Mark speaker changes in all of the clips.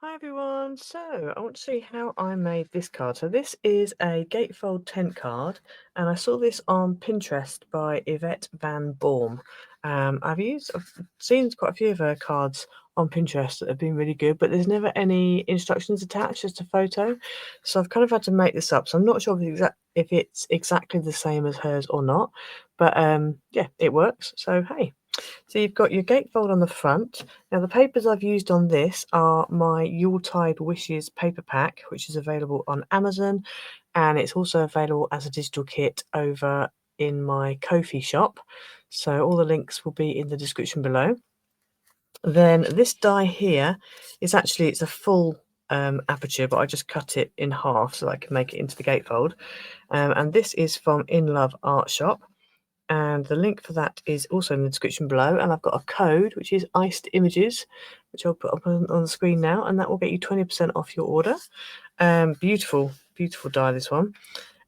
Speaker 1: Hi everyone, so I want to see how I made this card. So this is a Gatefold tent card and I saw this on Pinterest by Yvette Van Boom. I've seen quite a few of her cards on Pinterest that have been really good, but there's never any instructions attached, just a photo. So I've kind of had to make this up. So I'm not sure if it's exactly the same as hers or not, but yeah, it works. So hey. So you've got your gatefold on the front. Now the papers I've used on this are my Yuletide Wishes paper pack, which is available on Amazon, and it's also available as a digital kit over in my Ko-fi shop. So all the links will be in the description below. Then this die here is actually, it's a full aperture, but I just cut it in half so that I can make it into the gatefold. And this is from In Love Art Shop. And the link for that is also in the description below. And I've got a code, which is iced images, which I'll put up on the screen now, and that will get you 20% off your order. Beautiful, beautiful die, this one.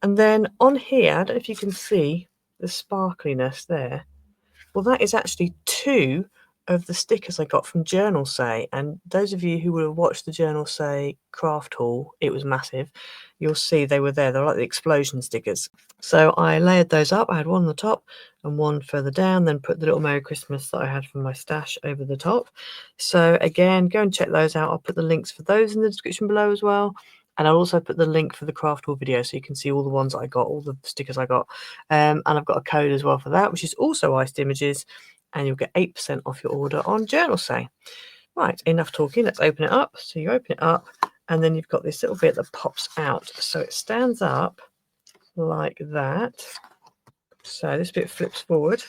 Speaker 1: And then on here, I don't know if you can see the sparkliness there. Well, that is actually two of the stickers I got from Journal Say. And those of you who would have watched the Journal Say craft haul, it was massive, you'll see they were there. They're like the explosion stickers. So I layered those up. I had one on the top and one further down, then put the little Merry Christmas that I had from my stash over the top. So again, go and check those out. I'll put the links for those in the description below as well. And I'll also put the link for the craft haul video so you can see all the ones I got, all the stickers I got. And I've got a code as well for that, which is also iced images, and you'll get 8% off your order on Journal Say. Right, enough talking, let's open it up. So you open it up, and then you've got this little bit that pops out. So it stands up like that. So this bit flips forward.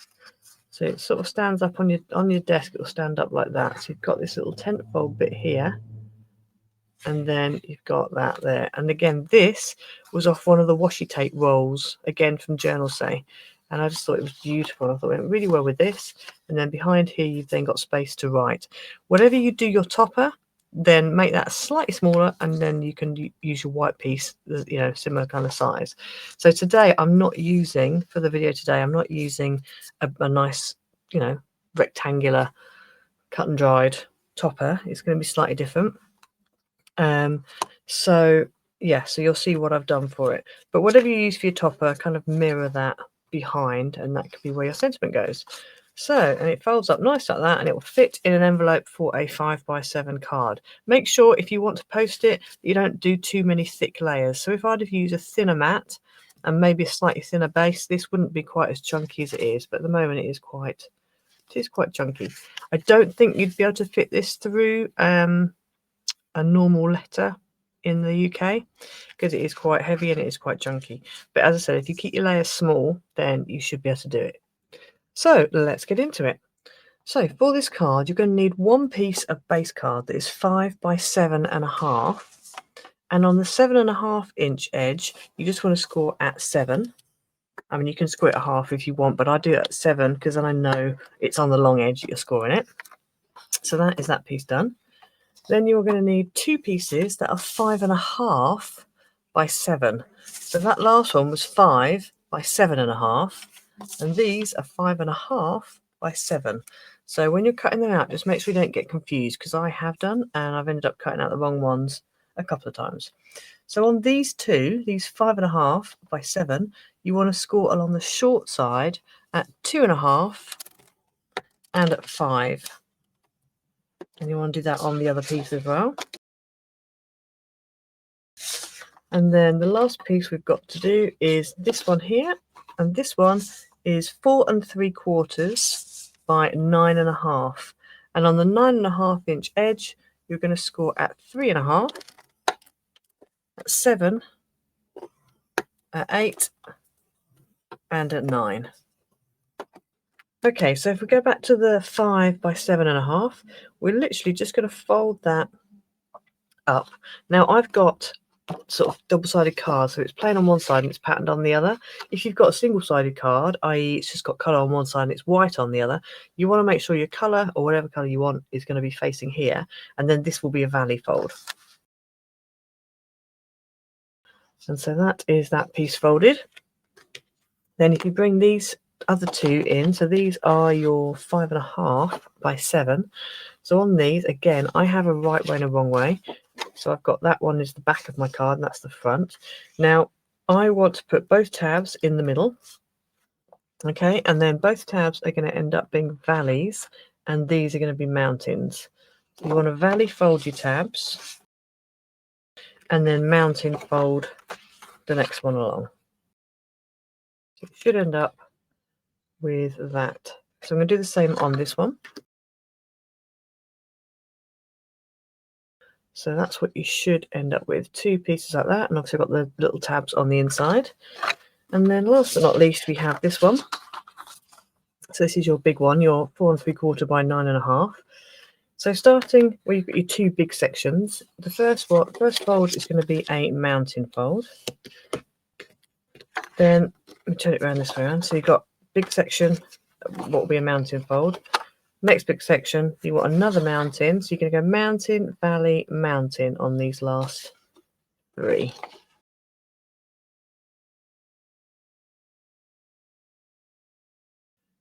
Speaker 1: So it sort of stands up on your desk, it'll stand up like that. So you've got this little tent fold bit here. And then you've got that there. And again, this was off one of the washi tape rolls, again from Journal Say. And I just thought it was beautiful. I thought it went really well with this. And then behind here, you've then got space to write. Whatever you do your topper, then make that slightly smaller, and then you can use your white piece, you know, similar kind of size. So today, I'm not using, for the video today, I'm not using a nice, you know, rectangular cut and dried topper. It's going to be slightly different. So yeah, so you'll see what I've done for it. But whatever you use for your topper, kind of mirror that behind, and that could be where your sentiment goes. So, and it folds up nice like that, and it will fit in an envelope for a 5x7 card. Make sure if you want to post it, you don't do too many thick layers. So if I'd have used a thinner mat and maybe a slightly thinner base, this wouldn't be quite as chunky as it is. But at the moment, it is quite chunky. I don't think you'd be able to fit this through a normal letter in the UK because it is quite heavy and it is quite chunky. But as I said, if you keep your layers small, then you should be able to do it. So let's get into it. So for this card, you're going to need one piece of base card that is 5x7.5. And on the 7.5 inch edge, you just want to score at 7. I mean, you can score it at half if you want, but I do it at 7 because then I know it's on the long edge that you're scoring it. So that is that piece done. Then you're going to need two pieces that are 5.5 by 7. So that last one was 5 by 7.5, and these are 5.5 by 7. So when you're cutting them out, just make sure you don't get confused, because I have done, and I've ended up cutting out the wrong ones a couple of times. So on these two, these 5.5 by 7, you want to score along the short side at 2.5 and at 5. And you want to do that on the other piece as well. And then the last piece we've got to do is this one here. And this one is 4 3/4 by 9.5. And on the 9.5 inch edge, you're going to score at 3.5, at 7, at 8, and at 9. Okay, so if we go back to the 5 by 7.5, we're literally just going to fold that up. Now I've got sort of double-sided card, so it's plain on one side and it's patterned on the other. If you've got a single-sided card, i.e. it's just got colour on one side and it's white on the other, you want to make sure your colour, or whatever colour you want, is going to be facing here, and then this will be a valley fold. And so that is that piece folded. Then if you bring these other two in, so these are your 5.5 by 7, So on these, again, I have a right way and a wrong way. So I've got that one is the back of my card, and that's the front. Now, I want to put both tabs in the middle. Okay, and then both tabs are going to end up being valleys, and these are going to be mountains. So you want to valley fold your tabs, and then mountain fold the next one along. So you should end up with that. So I'm going to do the same on this one. So that's what you should end up with, 2 pieces like that, and obviously I've got the little tabs on the inside. And then last but not least, we have this one. So this is your big one, your 4 3/4 by 9.5. So starting where you've got your 2 big sections, the first fold is going to be a mountain fold. Then let me turn it around this way around. So you've got big section, what will be a mountain fold. Next big section, you want another mountain. So you're going to go mountain, valley, mountain on these last 3.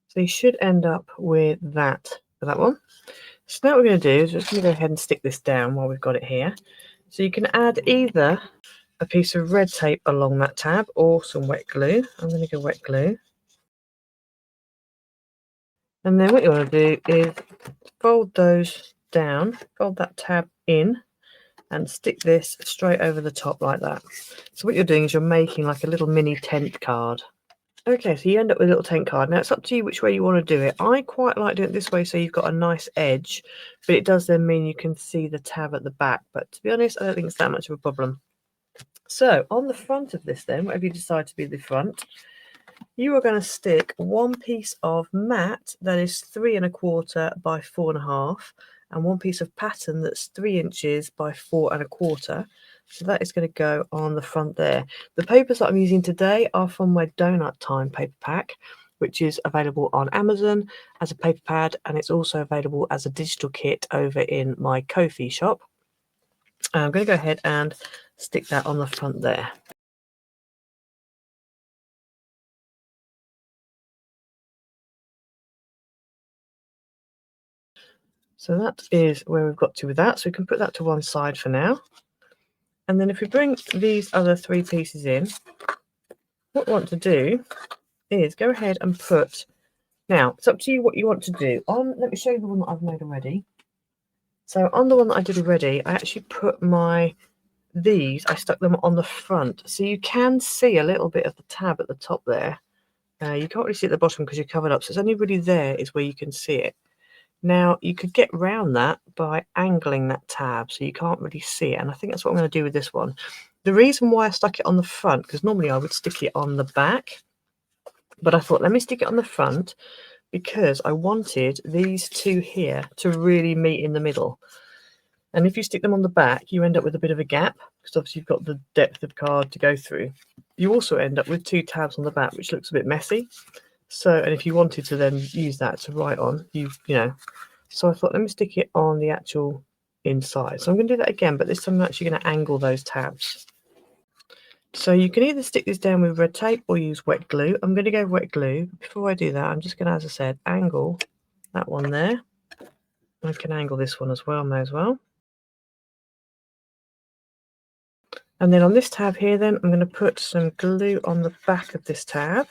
Speaker 1: So you should end up with that for that one. So now what we're going to do is just going to go ahead and stick this down while we've got it here. So you can add either a piece of red tape along that tab or some wet glue. I'm going to go wet glue. And then what you want to do is fold those down, fold that tab in, and stick this straight over the top like that. So what you're doing is you're making like a little mini tent card. Okay, so you end up with a little tent card. Now it's up to you which way you want to do it. I quite like doing it this way so you've got a nice edge, but it does then mean you can see the tab at the back. But to be honest, I don't think it's that much of a problem. So on the front of this then, whatever you decide to be the front, you are going to stick 1 piece of mat that is 3 1/4 by 4 1/2, and 1 piece of pattern that's 3 inches by 4 1/4. So that is going to go on the front there. The papers that I'm using today are from my Donut Time paper pack, which is available on Amazon as a paper pad, and it's also available as a digital kit over in my Ko-fi shop. I'm going to go ahead and stick that on the front there. So that is where we've got to with that. So we can put that to one side for now. And then if we bring these other 3 pieces in, what we want to do is go ahead and put, now it's up to you what you want to do. Let me show you the one that I've made already. So on the one that I did already, I actually put I stuck them on the front. So you can see a little bit of the tab at the top there. You can't really see at the bottom because you're covered up. So it's only really there is where you can see it. Now, you could get round that by angling that tab so you can't really see it. And I think that's what I'm going to do with this one. The reason why I stuck it on the front, because normally I would stick it on the back, but I thought, let me stick it on the front because I wanted these 2 here to really meet in the middle. And if you stick them on the back, you end up with a bit of a gap because obviously you've got the depth of card to go through. You also end up with 2 tabs on the back, which looks a bit messy. So, and if you wanted to then use that to write on, you know. So I thought, let me stick it on the actual inside. So I'm going to do that again, but this time I'm actually going to angle those tabs. So you can either stick this down with red tape or use wet glue. I'm going to go wet glue. Before I do that, I'm just going to, as I said, angle that one there. I can angle this one as well, may as well. And then on this tab here, then I'm going to put some glue on the back of this tab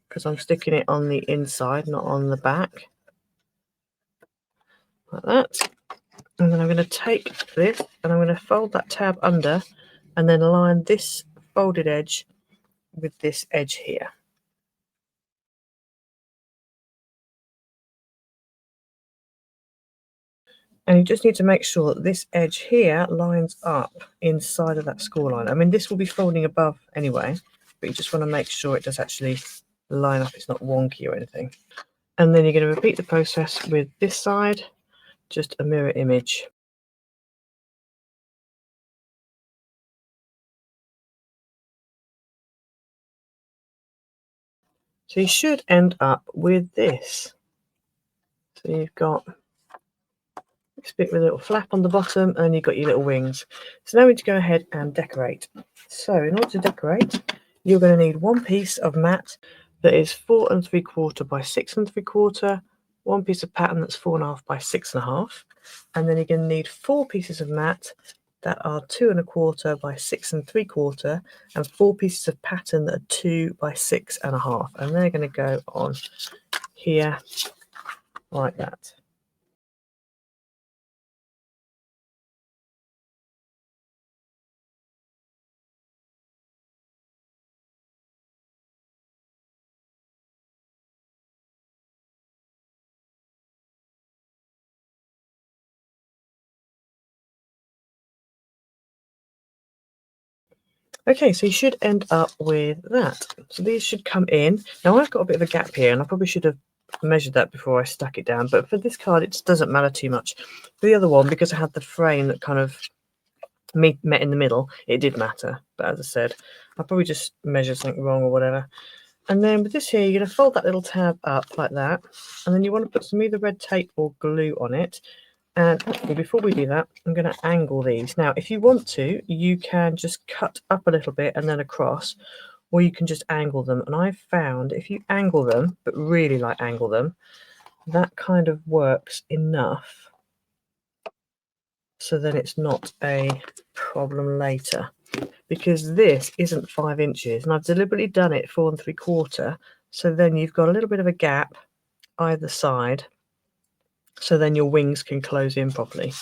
Speaker 1: because I'm sticking it on the inside, not on the back. Like that. And then I'm going to take this and I'm going to fold that tab under and then align this folded edge with this edge here. And you just need to make sure that this edge here lines up inside of that score line. I mean, this will be folding above anyway, but you just want to make sure it does actually line up. It's not wonky or anything. And then you're going to repeat the process with this side, just a mirror image. So you should end up with this. So you've got this bit with a little flap on the bottom and you've got your little wings. So now we need to go ahead and decorate. So in order to decorate, you're going to need 1 piece of mat that is 4 3/4 by 6 3/4 one piece of pattern that's 4.5 by 6.5, and then you're going to need 4 pieces of mat that are 2.25 by 6.75, and 4 pieces of pattern that are 2 by 6.5, and they're going to go on here like that. Okay, so you should end up with that. So these should come in. Now I've got a bit of a gap here, and I probably should have measured that before I stuck it down, but for this card it doesn't matter too much. For the other one, because I had the frame that kind of met in the middle, it did matter. But as I said, I probably just measured something wrong or whatever. And then with this here, you're going to fold that little tab up like that, and then you want to put some either red tape or glue on it. And actually, before we do that, I'm going to angle these. Now, if you want to, you can just cut up a little bit and then across, or you can just angle them. And I've found if you angle them, but really like angle them, that kind of works enough so then it's not a problem later. Because this isn't 5 inches, and I've deliberately done it 4.75, so then you've got a little bit of a gap either side, so then your wings can close in properly.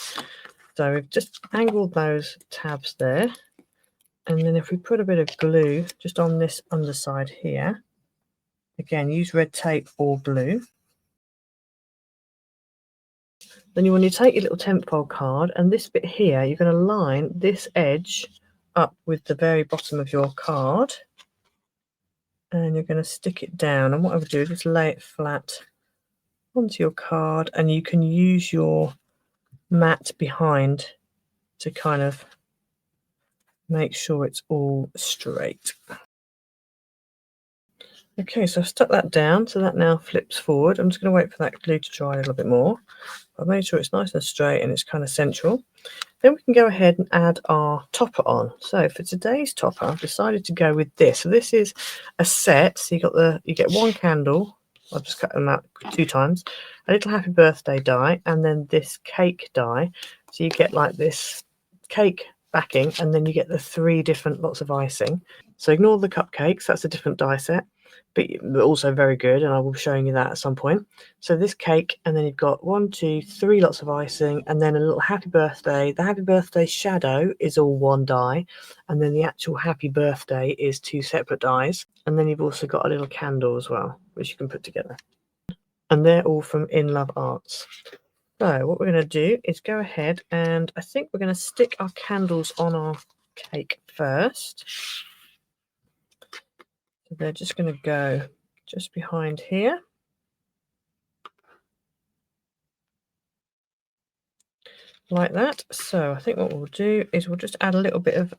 Speaker 1: So we've just angled those tabs there, and then if we put a bit of glue just on this underside here, again use red tape or glue. Then you want to take your little tent pole card, and this bit here you're going to line this edge up with the very bottom of your card, and you're going to stick it down. And what I would do is just lay it flat onto your card, and you can use your mat behind to kind of make sure it's all straight. Okay, so I've stuck that down, so that now flips forward. I'm just going to wait for that glue to dry a little bit more. I've made sure it's nice and straight and it's kind of central. Then we can go ahead and add our topper on. So for today's topper, I've decided to go with this. So this is a set. So you get one candle. I've just cut them out 2 times. A little happy birthday die, and then this cake die. So you get like this cake backing, and then you get the 3 different lots of icing. So ignore the cupcakes. That's a different die set, but also very good, and I will be showing you that at some point. So this cake, and then you've got 1, 2, 3 lots of icing, and then a little happy birthday. The happy birthday shadow is all 1 die, and then the actual happy birthday is 2 separate dies. And then you've also got a little candle as well, which you can put together. And they're all from In Love Arts. So what we're going to do is go ahead, and I think we're going to stick our candles on our cake first. So they're just going to go just behind here. Like that. So I think what we'll do is we'll just add a little bit of,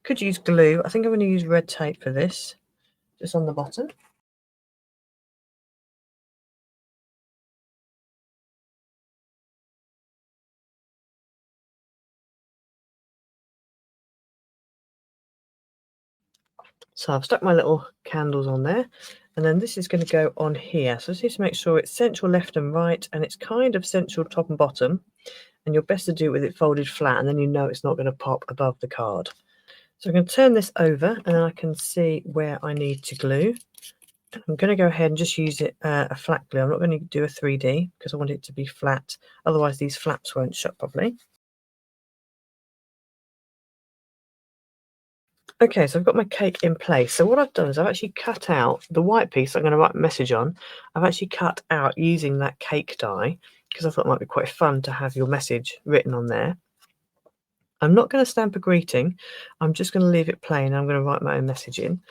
Speaker 1: could use glue. I think I'm going to use red tape for this, just on the bottom. So I've stuck my little candles on there, and then this is going to go on here. So just need to make sure it's central left and right, and it's kind of central top and bottom, and you're best to do it with it folded flat, and then you know it's not going to pop above the card. So I'm going to turn this over, and then I can see where I need to glue. I'm going to go ahead and just use it a flat glue. I'm not going to do a 3D because I want it to be flat, otherwise these flaps won't shut properly. Okay, so I've got my cake in place. So what I've done is I've actually cut out the white piece I'm going to write a message on. I've actually cut out using that cake die because I thought it might be quite fun to have your message written on there. I'm not going to stamp a greeting. I'm just going to leave it plain. I'm going to write my own message in.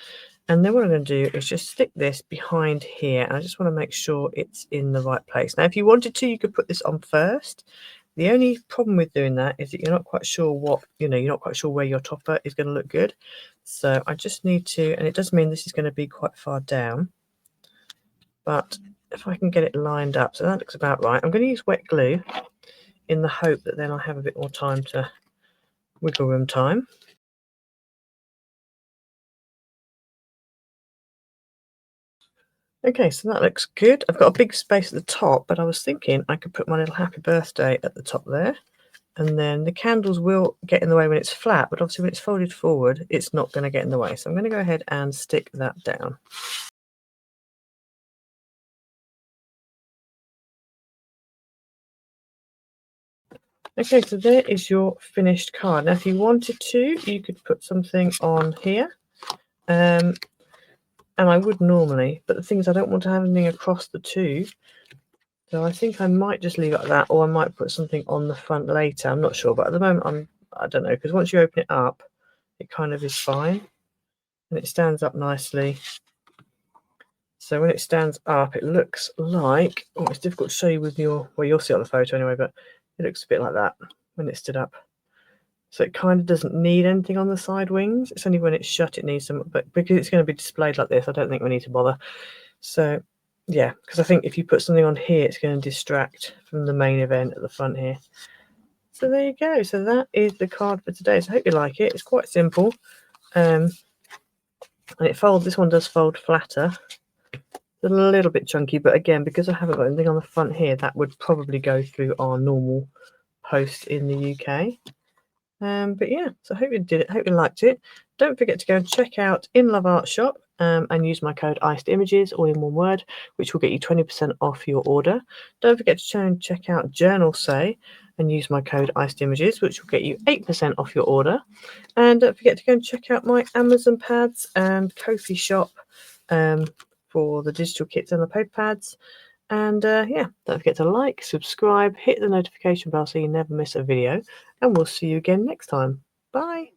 Speaker 1: And then what I'm going to do is just stick this behind here. And I just want to make sure it's in the right place. Now, if you wanted to, you could put this on first. The only problem with doing that is that you're not quite sure you're not quite sure where your topper is going to look good. So I just need to, and it does mean this is going to be quite far down. But if I can get it lined up, so that looks about right. I'm going to use wet glue in the hope that then I'll have a bit more time to wiggle room time. Okay, so that looks good. I've got a big space at the top, but I was thinking I could put my little happy birthday at the top there. And then the candles will get in the way when it's flat, but obviously when it's folded forward, it's not going to get in the way. So I'm going to go ahead and stick that down. Okay, so there is your finished card. Now, if you wanted to, you could put something on here. And I would normally, but the thing is I don't want to have anything across the two. So I think I might just leave it like that, or I might put something on the front later. I'm not sure, but at the moment I don't know, because once you open it up, it kind of is fine. And it stands up nicely. So when it stands up, it looks like, oh, it's difficult to show you with your, well, you'll see it on the photo anyway, but it looks a bit like that when it stood up. So it kind of doesn't need anything on the side wings. It's only when it's shut it needs some, but because it's going to be displayed like this, I don't think we need to bother. So yeah, because I think if you put something on here, it's going to distract from the main event at the front here. So there you go. So that is the card for today. So I hope you like it. It's quite simple. And it folds, this one does fold flatter. It's a little bit chunky, but again, because I haven't got anything on the front here, that would probably go through our normal post in the UK. But yeah, so I hope you did it. Hope you liked it. Don't forget to go and check out In Love Art Shop and use my code Iced Images, all in one word, which will get you 20% off your order. Don't forget to try and check out Journal Say and use my code Iced Images, which will get you 8% off your order. And don't forget to go and check out my Amazon pads and Ko-fi shop for the digital kits and the paper pads. And yeah, don't forget to like, subscribe, hit the notification bell so you never miss a video, and we'll see you again next time. Bye.